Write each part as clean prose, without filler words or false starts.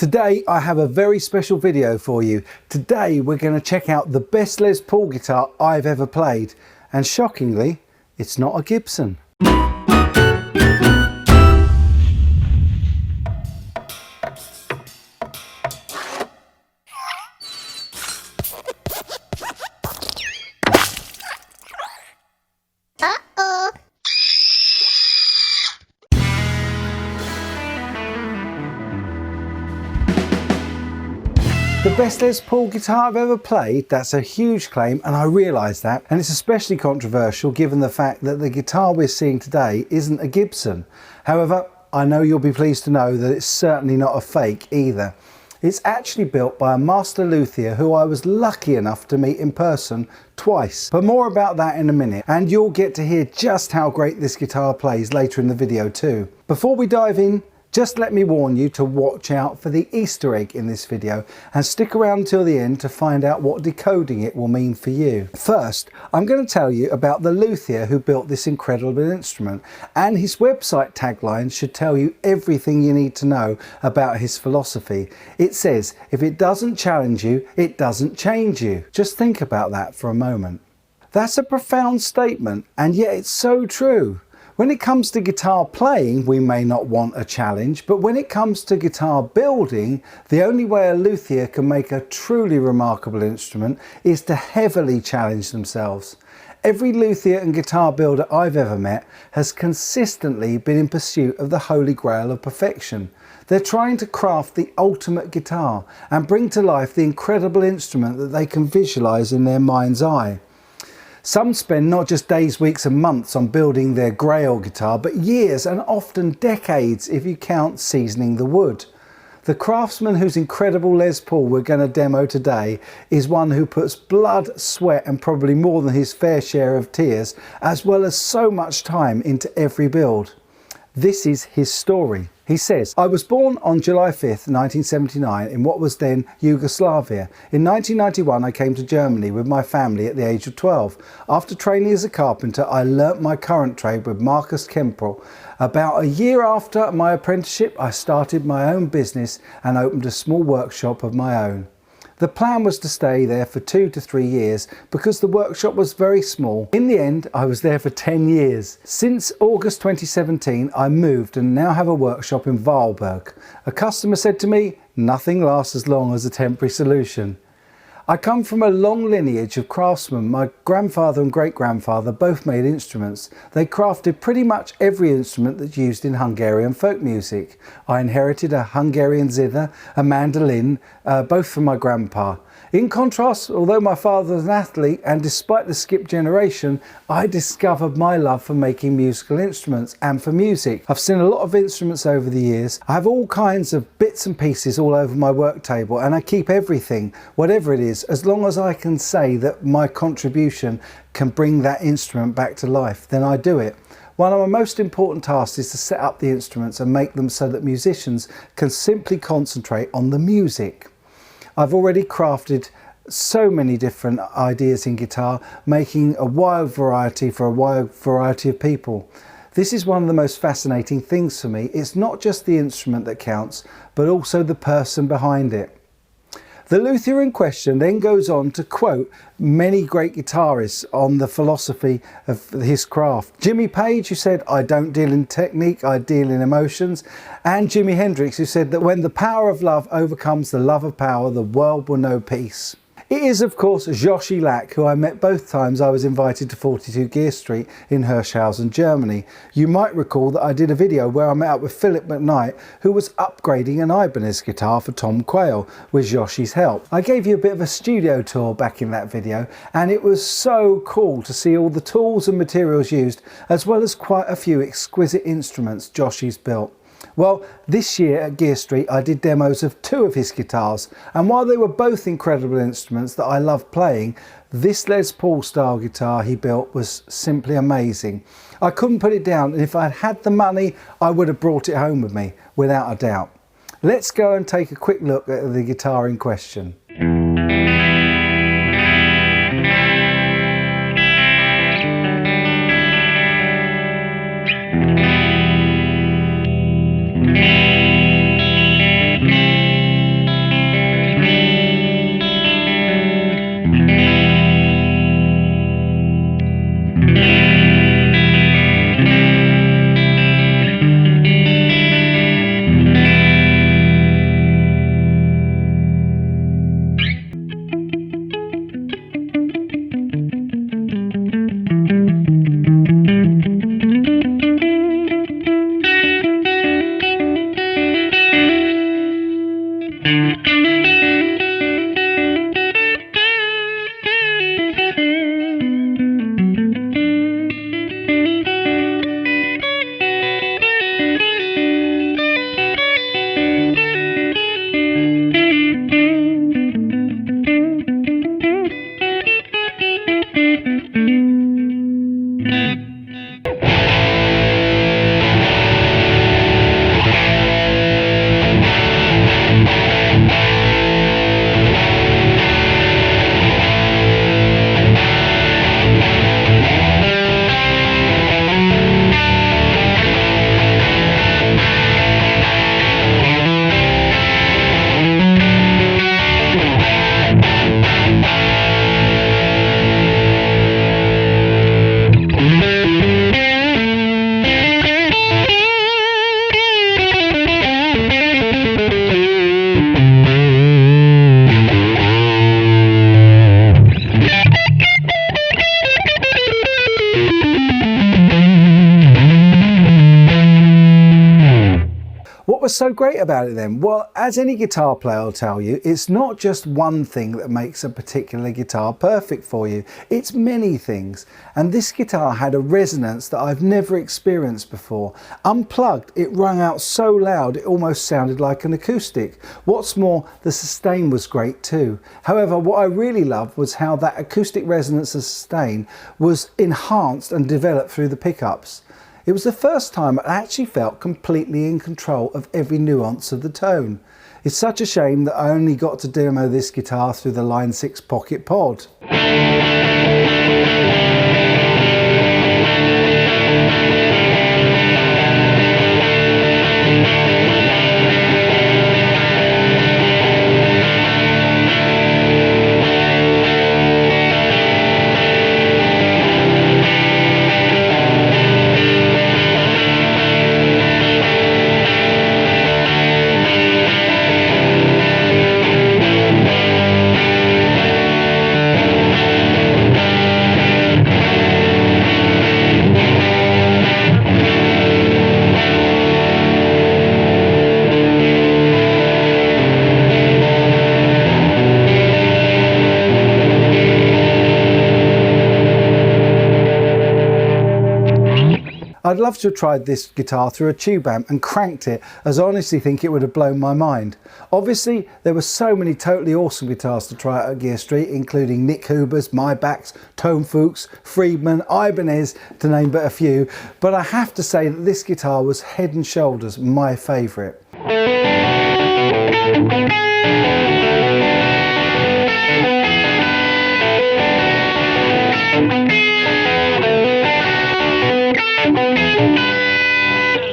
Today I have a very special video for you. Today we're going to check out the best Les Paul guitar I've ever played. And shockingly, it's not a Gibson. The best Les Paul guitar I've ever played, that's a huge claim, and I realise that, and it's especially controversial given the fact that the guitar we're seeing today isn't a Gibson. However, I know you'll be pleased to know that it's certainly not a fake either. It's actually built by a master luthier who I was lucky enough to meet in person twice. But more about that in a minute, and you'll get to hear just how great this guitar plays later in the video too. Before we dive in, just let me warn you to watch out for the Easter egg in this video and stick around until the end to find out what decoding it will mean for you. First, I'm going to tell you about the luthier who built this incredible instrument, and his website tagline should tell you everything you need to know about his philosophy. It says, if it doesn't challenge you, it doesn't change you. Just think about that for a moment. That's a profound statement, and yet it's so true. When it comes to guitar playing, we may not want a challenge, but when it comes to guitar building, the only way a luthier can make a truly remarkable instrument is to heavily challenge themselves. Every luthier and guitar builder I've ever met has consistently been in pursuit of the holy grail of perfection. They're trying to craft the ultimate guitar and bring to life the incredible instrument that they can visualize in their mind's eye. Some spend not just days, weeks and months on building their grail guitar, but years and often decades if you count seasoning the wood. The craftsman whose incredible Les Paul we're going to demo today is one who puts blood, sweat and probably more than his fair share of tears, as well as so much time into every build. This is his story. He says, I was born on July 5th, 1979 in what was then Yugoslavia. In 1991 I came to Germany with my family at the age of 12. After training as a carpenter, I learnt my current trade with Marcus Kemperl. About a year after my apprenticeship, I started my own business and opened a small workshop of my own. The plan was to stay there for 2 to 3 years because the workshop was very small. In the end, I was there for 10 years. Since August 2017, I moved and now have a workshop in Valberg. A customer said to me, nothing lasts as long as a temporary solution. I come from a long lineage of craftsmen. My grandfather and great-grandfather both made instruments. They crafted pretty much every instrument that's used in Hungarian folk music. I inherited a Hungarian zither, a mandolin, both from my grandpa. In contrast, although my father was an athlete and despite the skipped generation, I discovered my love for making musical instruments and for music. I've seen a lot of instruments over the years. I have all kinds of bits and pieces all over my work table, and I keep everything, whatever it is, as long as I can say that my contribution can bring that instrument back to life, then I do it. One of my most important tasks is to set up the instruments and make them so that musicians can simply concentrate on the music. I've already crafted so many different ideas in guitar, making a wide variety for a wide variety of people. This is one of the most fascinating things for me. It's not just the instrument that counts, but also the person behind it. The luthier in question then goes on to quote many great guitarists on the philosophy of his craft. Jimmy Page, who said, I don't deal in technique, I deal in emotions. And Jimi Hendrix, who said that when the power of love overcomes the love of power, the world will know peace. It is of course Jozsi, who I met both times I was invited to 42 Gear Street in Hirschhausen, Germany. You might recall that I did a video where I met up with Philip McKnight, who was upgrading an Ibanez guitar for Tom Quayle with Jozsi's help. I gave you a bit of a studio tour back in that video, and it was so cool to see all the tools and materials used, as well as quite a few exquisite instruments Jozsi's built. Well, this year at Gear Street I did demos of 2 of his guitars, and while they were both incredible instruments that I love playing, this Les Paul style guitar he built was simply amazing. I couldn't put it down, and if I'd had the money I would have brought it home with me, without a doubt. Let's go and take a quick look at the guitar in question. What was so great about it then? Well, as any guitar player will tell you, it's not just one thing that makes a particular guitar perfect for you. It's many things. And this guitar had a resonance that I've never experienced before. Unplugged, it rung out so loud it almost sounded like an acoustic. What's more, the sustain was great too. However, what I really loved was how that acoustic resonance and sustain was enhanced and developed through the pickups. It was the first time I actually felt completely in control of every nuance of the tone. It's such a shame that I only got to demo this guitar through the Line 6 Pocket Pod. I'd love to have tried this guitar through a tube amp and cranked it, as I honestly think it would have blown my mind. Obviously, there were so many totally awesome guitars to try out at Gear Street, including Nick Huber's, Maybach's, Tone Fuchs, Friedman, Ibanez, to name but a few, but I have to say that this guitar was head and shoulders my favourite.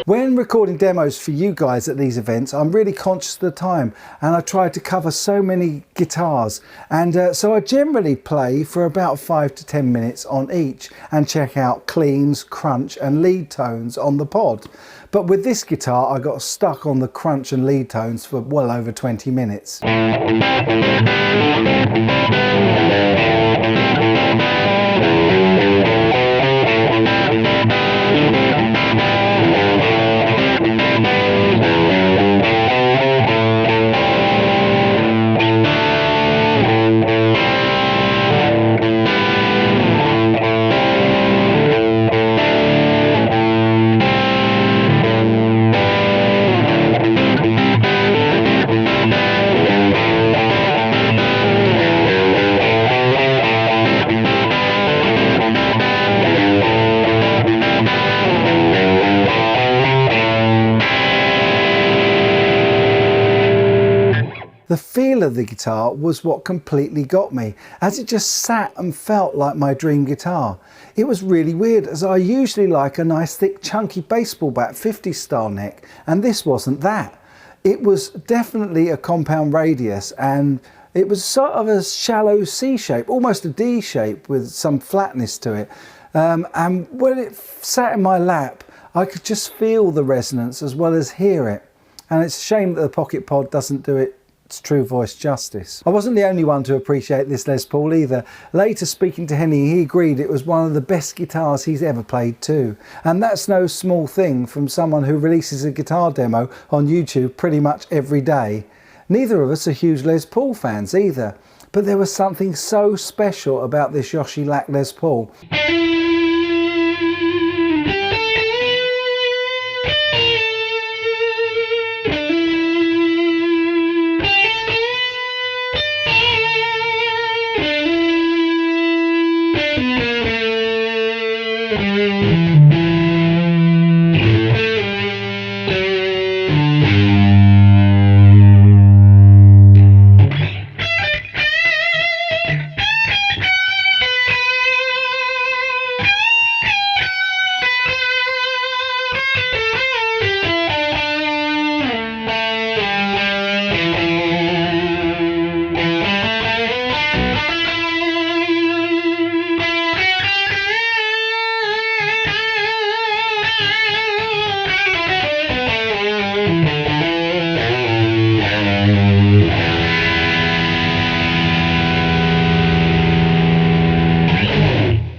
When recording demos for you guys at these events, I'm really conscious of the time and I try to cover so many guitars, and so I generally play for about 5 to 10 minutes on each and check out cleans, crunch and lead tones on the pod. But with this guitar I got stuck on the crunch and lead tones for well over 20 minutes. The feel of the guitar was what completely got me, as it just sat and felt like my dream guitar. It was really weird, as I usually like a nice thick chunky baseball bat 50s style neck, and this wasn't that. It was definitely a compound radius, and it was sort of a shallow C shape, almost a D shape with some flatness to it. And when it sat in my lap, I could just feel the resonance as well as hear it. And it's a shame that the Pocket Pod doesn't do its true voice justice. I wasn't the only one to appreciate this Les Paul either. Later, speaking to Henny, he agreed it was one of the best guitars he's ever played too. And that's no small thing from someone who releases a guitar demo on YouTube pretty much every day. Neither of us are huge Les Paul fans either, but there was something so special about this Jozsi Lac Les Paul.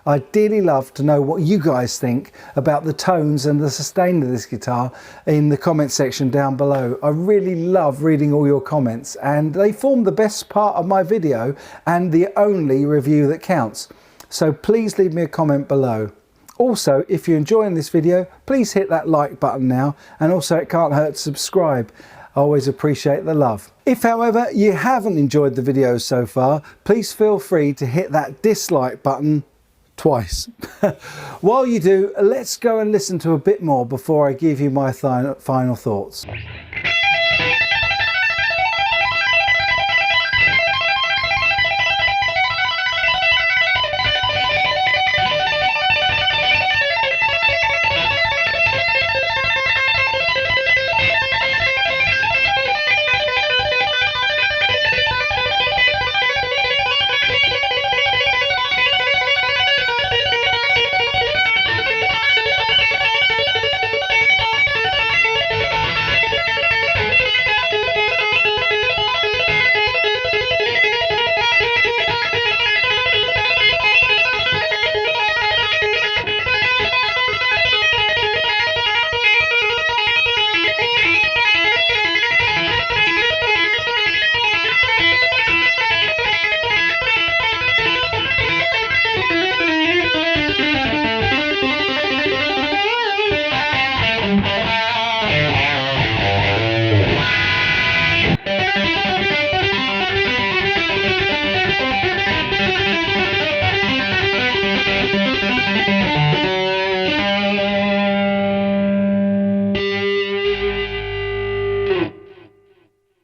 I'd dearly love to know what you guys think about the tones and the sustain of this guitar in the comment section down below. I really love reading all your comments, and they form the best part of my video and the only review that counts. So please leave me a comment below. Also, if you're enjoying this video, please hit that like button now, and also it can't hurt to subscribe. I always appreciate the love. If, however, you haven't enjoyed the video so far, please feel free to hit that dislike button twice. While you do, let's go and listen to a bit more before I give you my final thoughts.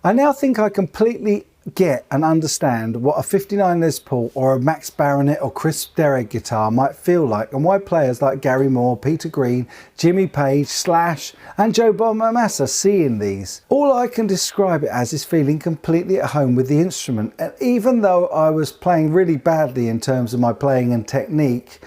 I now think I completely get and understand what a 59 Les Paul or a Max Baronet or Chris Derrick guitar might feel like, and why players like Gary Moore, Peter Green, Jimmy Page, Slash and Joe Bonamassa see in these. All I can describe it as is feeling completely at home with the instrument, and even though I was playing really badly in terms of my playing and technique,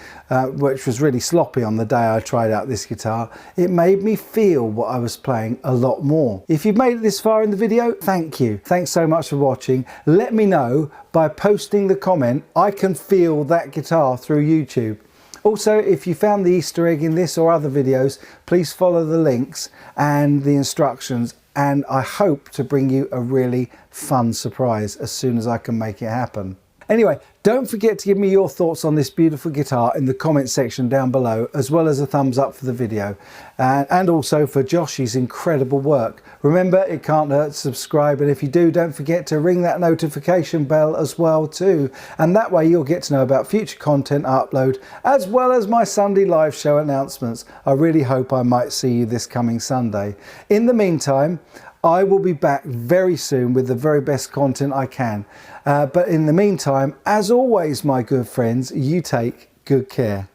which was really sloppy on the day I tried out this guitar, it made me feel what I was playing a lot more. If you've made it this far in the video, thank you. Thanks so much for watching. Let me know by posting the comment, I can feel that guitar through YouTube. Also, if you found the Easter egg in this or other videos, please follow the links and the instructions, and I hope to bring you a really fun surprise as soon as I can make it happen. Anyway, don't forget to give me your thoughts on this beautiful guitar in the comment section down below, as well as a thumbs up for the video, and also for Jozsi's incredible work. Remember, it can't hurt to subscribe, and if you do, don't forget to ring that notification bell as well too, and that way you'll get to know about future content I upload, as well as my Sunday live show announcements. I really hope I might see you this coming Sunday. In the meantime, I will be back very soon with the very best content I can. But in the meantime, as always, my good friends, you take good care.